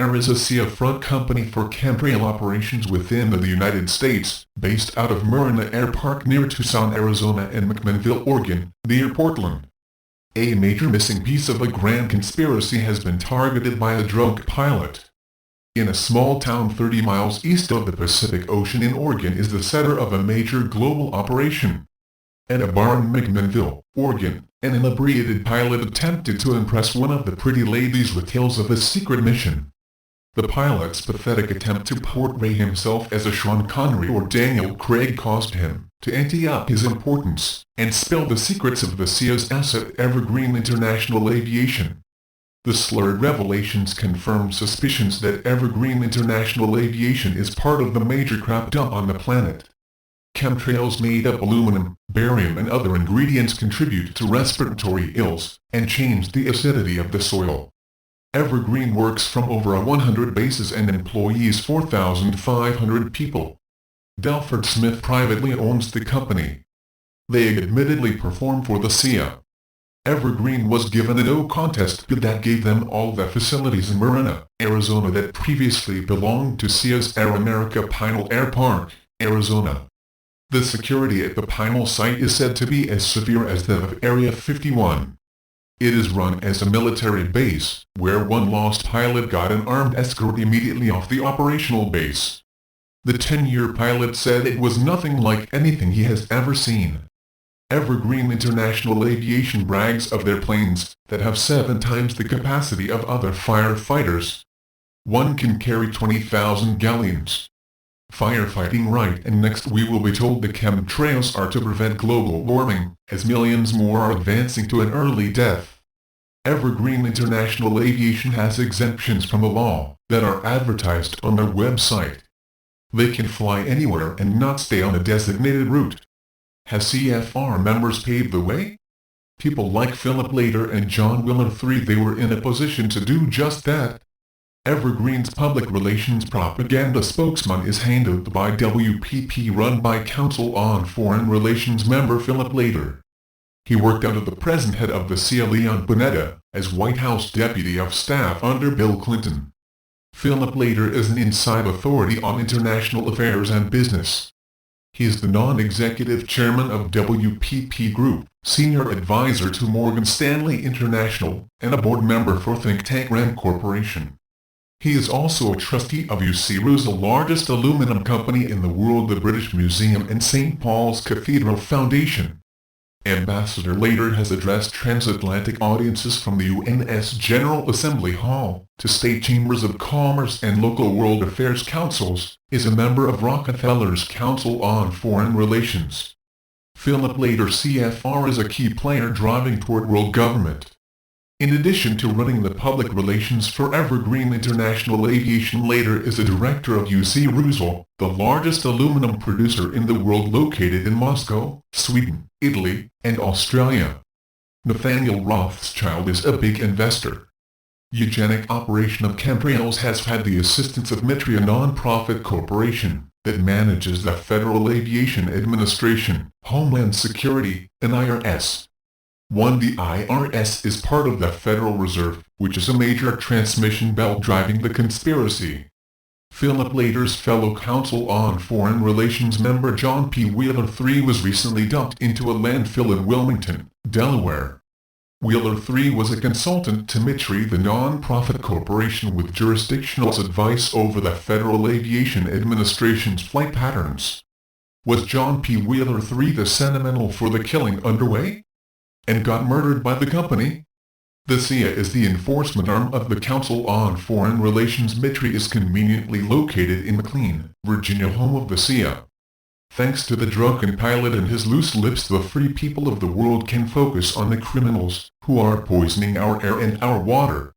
Air is a CIA front company for chemtrail operations within the United States, based out of Marina Air Park near Tucson, Arizona and McMinnville, Oregon, near Portland. A major missing piece of a grand conspiracy has been targeted by a drunk pilot. In a small town 30 miles east of the Pacific Ocean in Oregon is the center of a major global operation. At a bar in McMinnville, Oregon, an inebriated pilot attempted to impress one of the pretty ladies with tales of his secret mission. The pilot's pathetic attempt to portray himself as a Sean Connery or Daniel Craig caused him to ante up his importance and spill the secrets of the CIA's asset Evergreen International Aviation. The slurred revelations confirm suspicions that Evergreen International Aviation is part of the major crop dump on the planet. Chemtrails made of aluminum, barium and other ingredients contribute to respiratory ills and change the acidity of the soil. Evergreen works from over 100 bases and employs 4,500 people. Delford Smith privately owns the company. They admittedly perform for the CIA. Evergreen was given a no-contest bid that gave them all the facilities in Marina, Arizona that previously belonged to CIA's Air America Pinal Air Park, Arizona. The security at the Pinal site is said to be as severe as that of Area 51. It is run as a military base, where one lost pilot got an armed escort immediately off the operational base. The 10-year pilot said it was nothing like anything he has ever seen. Evergreen International Aviation brags of their planes that have 7 times the capacity of other firefighters. One can carry 20,000 gallons. Firefighting right, and next we will be told the chemtrails are to prevent global warming, as millions more are advancing to an early death. Evergreen International Aviation has exemptions from the law that are advertised on their website. They can fly anywhere and not stay on a designated route. Has CFR members paved the way? People like Philip Lader and John Wheeler III, they were in a position to do just that. Evergreen's public relations propaganda spokesman is handled by WPP, run by Council on Foreign Relations member Philip Lader. He worked under the present head of the CIA, Leon Panetta, as White House Deputy of Staff under Bill Clinton. Philip Lader is an inside authority on international affairs and business. He is the non-executive chairman of WPP Group, senior advisor to Morgan Stanley International, and a board member for think tank Rand Corporation. He is also a trustee of UC, the largest aluminum company in the world, the British Museum and St. Paul's Cathedral Foundation. Ambassador Lader has addressed transatlantic audiences from the UN's General Assembly Hall to state chambers of commerce and local world affairs councils, is a member of Rockefeller's Council on Foreign Relations. Philip Lader CFR is a key player driving toward world government. In addition to running the public relations for Evergreen International Aviation, Lader is a director of UC Rusal, the largest aluminum producer in the world, located in Moscow, Sweden, Italy, and Australia. Nathaniel Rothschild is a big investor. Eugenic operation of chemtrails has had the assistance of Mitri, a non-profit corporation that manages the Federal Aviation Administration, Homeland Security, and IRS. The IRS is part of the Federal Reserve, which is a major transmission belt driving the conspiracy. Philip Lader's fellow Council on Foreign Relations member John P. Wheeler III was recently dumped into a landfill in Wilmington, Delaware. Wheeler III was a consultant to Mitri, the non-profit corporation with jurisdictional advice over the Federal Aviation Administration's flight patterns. Was John P. Wheeler III the sentimental for the killing underway? And got murdered by the company? The CIA is the enforcement arm of the Council on Foreign Relations. Mitri is conveniently located in McLean, Virginia, home of the CIA. Thanks to the drunken pilot and his loose lips, the free people of the world can focus on the criminals who are poisoning our air and our water.